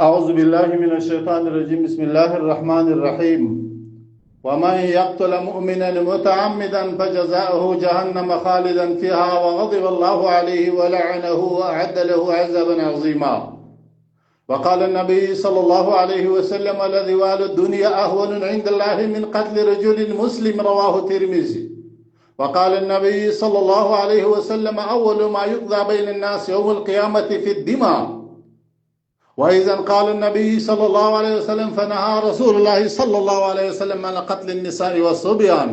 أعوذ بالله من الشيطان الرجيم بسم الله الرحمن الرحيم ومن يقتل مؤمنا متعمدا فجزاؤه جهنم خالدا فيها وغضب الله عليه ولعنه وأعد له عذابا عظيما وقال النبي صلى الله عليه وسلم لذوال الدنيا أهون عند الله من قتل رجل مسلم رواه الترمذي وقال النبي صلى الله عليه وسلم أول ما يقضى بين الناس يوم القيامة في الدماء وإذا قال النبي صلى الله عليه وسلم فنهى رسول الله صلى الله عليه وسلم عن قتل النساء والصبيان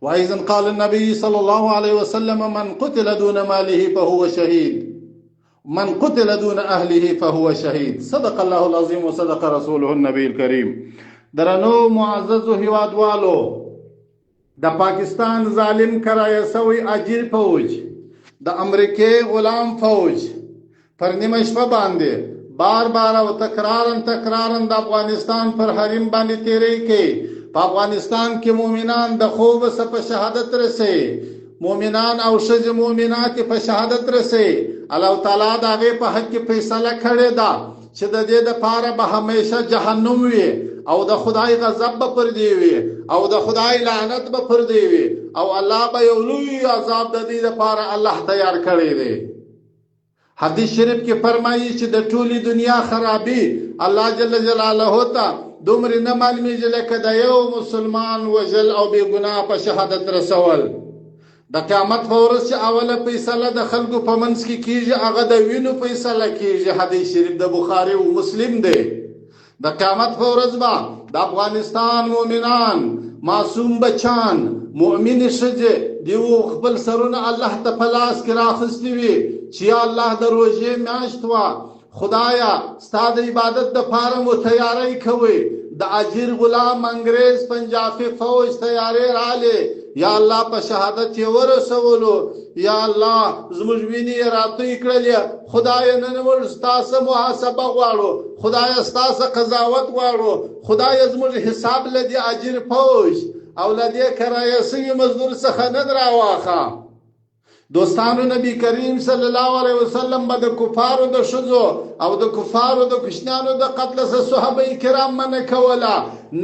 وإذا قال النبي صلى الله عليه وسلم من قتل دون ماله فهو شهيد من قتل دون أهله فهو شهيد صدق الله العظيم وصدق رسوله النبي الكريم. درنو معزز هیوادوالو د پاکستان ظالم کرایه سوی اجیر فوج د امریکای غلام فوج پر نیمه شپه باندې بار بار او تکرارن د افغانستان پر حریم باندې تیری کې په افغانستان کې مؤمنان د خوب سره په شهادت رسي مؤمنان او ښځې مؤمنات په شهادت رسي. الله تعالی دا غي په حق کې فیصله کړې ده چې د دې د پاره به همیشه جهنم وي او د خدای غضب به پر دی وي او د خدای لعنت به پر دی وي او الله به یو لوی عذاب د دې لپاره الله تیار کړی دی. حدیث شریف کې فرمایي چې د ټولي دنیا خرابي الله جل جلاله ته دومره نه معلومیږي لکه د یو مسلمان وجل او بے ګناه په شهادت رسول. د قیامت په ورځ چې اوله فیصله د خلکو په منځ کې کیږي هغه د وینو فیصله کیږي. حدیث شریف د بخاری او مسلم دی. د قیامت په ورځ به د افغانستان مؤمنان معصوم بچان مؤمن ښځې دیو خپل سرونه الله ته په لاس کې راخستي وي چې یا الله د روژې میاشت وه خدایا ستا د عبادت دپاره مو تیاری کوئ د اجیر غلام انګریز پنجابي فوج تیاری رالی یا الله په شهادت یې ورسولو یا الله زموږ وینې یې راتوی کړلې خدایه نن موږ ستا څه محاسبه غواړو خدایه ستا څه قضاوت غواړو خدایه زموږ حساب له دې اجیر فوج او له دې کرایه سوي مزدور څخه نه راواخه. دوستانو نبی کریم صلی الله علیه وسلم به د کفارو د ښځو او د کفارو د کوچنیانو د قتل څخه صحابه کرام منع کوله.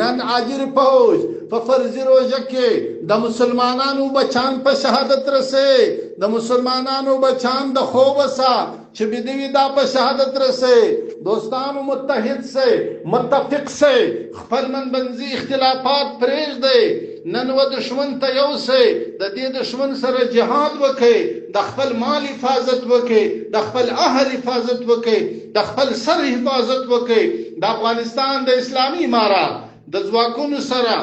نن اجیر فوج په فرضي روژه کې د مسلمانانو بچان په شهادت رسي د مسلمانانو بچان د خوب سره چې بدوی دا په شهادت رسي. دوستانو متحد سي متفق سي خپل منځي اختلافات پرېږدئ نن و دشمن ته یو سي د دې دشمن سره جهاد وکړي د خپل مال حفاظت وکړي د خپل اهل حفاظت وکړي د خپل سر حفاظت وکړي د افغانستان د اسلامي امارات د ځواکونو سره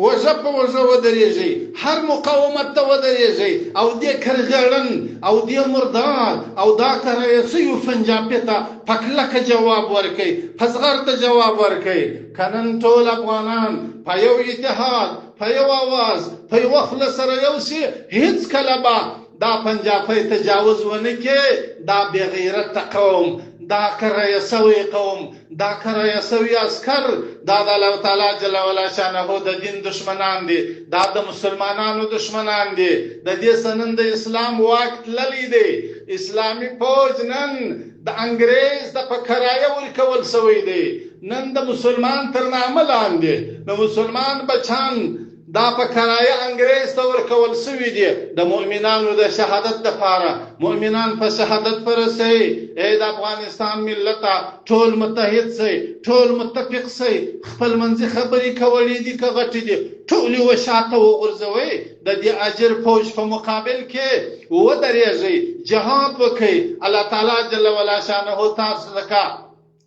وژه په وژه ودرېږي هر مقاومت ته ودرېږي او دې کرغړن او دې مردار او دا کرایسیو پنجابي ته په کلکه جواب ورکوي په زغرته جواب ورکوي. که نن ټول افغانان په یو اتحاد په یو اواز په یو خوله سره یو سي هېڅکله به دا پنجابي تجاوز ونه کړي. دا بې غیرته قوم دا کرایه سوی قوم دا کرایه سوی عسکر دا د الله تعالی جل وعلا شانه د دین دشمنان دي دا د مسلمانانو دشمنان دي. د دې سنن د اسلام واک تللی دی. اسلامي فوج نن د انګریز د په کرایه ورکول سوی دی. نن د مسلمان تر نامه لاندې د مسلمان بچان دا په کرایه انګریز ته ورکول سوي دي د مؤمنانو د شهادت لپاره. مؤمنان په شهادت پرسي. ای د افغانستان ملته ټول متحد سي ټول متفق سي خپل منځي خبرې کولې دي که غټې دي ټولې وشاته وغورځوئ د دې اجر فوج په مقابل کې ودرېږئ جهاد وکړئ. الله تعالی جل وعلا شانه تاسو ځکه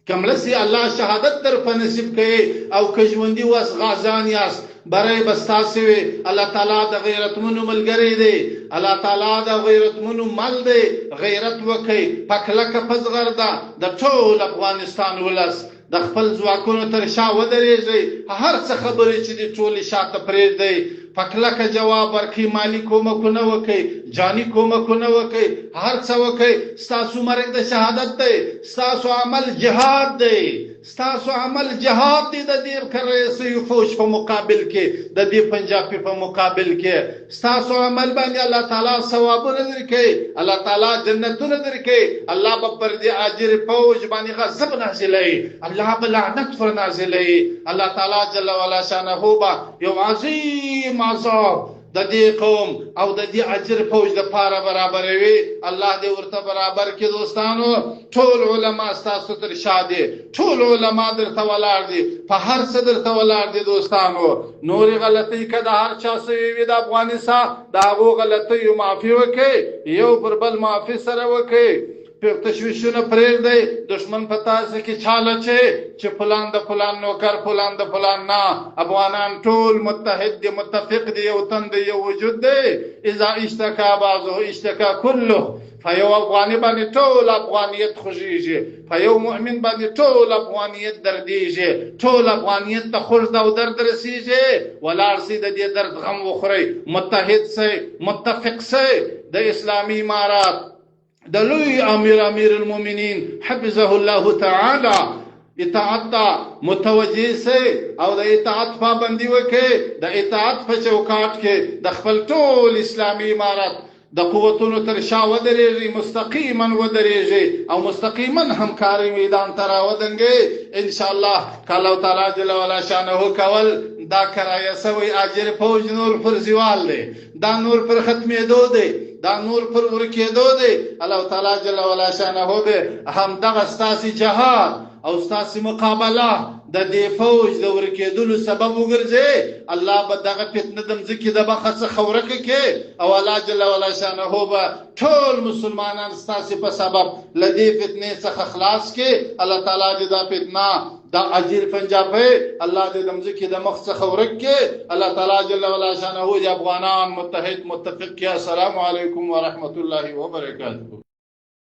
کملسي الله شهادت در په نصیب کوي او که ژوندي واس غازیان یاست برای بستاسي وي. الله تعالی د غیرتمنو ملګری دی. الله تعالی د غیرتمنو مل دی. غیرت وکړئ په کلکه په زغرده د ټول افغانستان ولس د خپل ځواکونو تر شا ودرېږئ. هر څه خبرې چې دي ټولې شاته پرېږدئ په کلکه جواب ورکړئ. مالي کومکونه وکړئ جاني کومکونه وکړئ هر څه وکړئ. ستاسو مرګ د شهادت دی ستاسو عمل جهاد دی ستاسو عمل جهاد دی د دې کرسي فوج په مقابل کې د دې پنجابي په مقابل کې ستاسو عمل باندې الله تعالی ثوابونه درکړي الله تعالی جنتونه درکړي الله به پر دې اجر فوج باندې غضب نازلوي الله به لعنت پر نازلوي الله تعالی جل وعلا شانه به یو عظیم عذاب د دې قوم او د دې اجر فوج د پاره برابروي الله دې ورته برابر کړي دوستانو ټول علما ستاسو تر شاده ټول علما درته ولاړ دي په هر څه درته ولاړ دي دوستانو نور غلطي کده هر چا سوي د افغانستان دا هغه غلطي معافي وکړي یو پر بل معافي سره وکړي تشویشونه پرېږدئ دشمن په تاسو کې چاله چې فلان د فلان نوکر فلان د فلان نه افغانان ټول متحد دي متفق دي یو تن دی یو وجود دی اذا اشتکا بعضه اشتکا کله فیو افغانی باندې ټول افغانیت خوږیږي فیو مؤمن باندې ټول افغانیت دردیږي ټول افغانیت ته خورد او درد رسیږي ولاړ سي د دې درد غم وخوري متحد سي متفق سي د اسلامي امارات د لوی امیر المؤمنین حفظه الله تعالی اطاعت متوجه سي او د اطاعت پابندي وکړي د اطاعت په چوکاټ کې د خپل ټول اسلامي امارات د قوتونو تر شا ودرېږي مستقیما ودرېږي او مستقیما همکاري میدان ته راودنګي ان شاء الله الله تعالی جل وعلا شانه کول دا کرایه سوی اجر فوج نور پر زوال دی دا نور پر ختمېدو دی دا نور پر ورکېدو دی الله تعالی جل وعلا شانه به هم دغه ستاسي جهاد او ستاسي مقابله د دې فوج د ورکېدلو سبب وګرځي الله به دغه فتنه د مځکې د بخه څخه ورکه کې او الله جل وعلا شانه به ټول مسلمانان ستاسي په سبب له دې فتنې څخه خلاص کې الله تعالی دې دا فتنه دا اجر پنجابي الله دې د مځکې د مخ څخه ورک کې الله تعالی جل وعلا شانه دې افغانان متحد متفق کې السلام علیکم ورحمت الله وبرکاته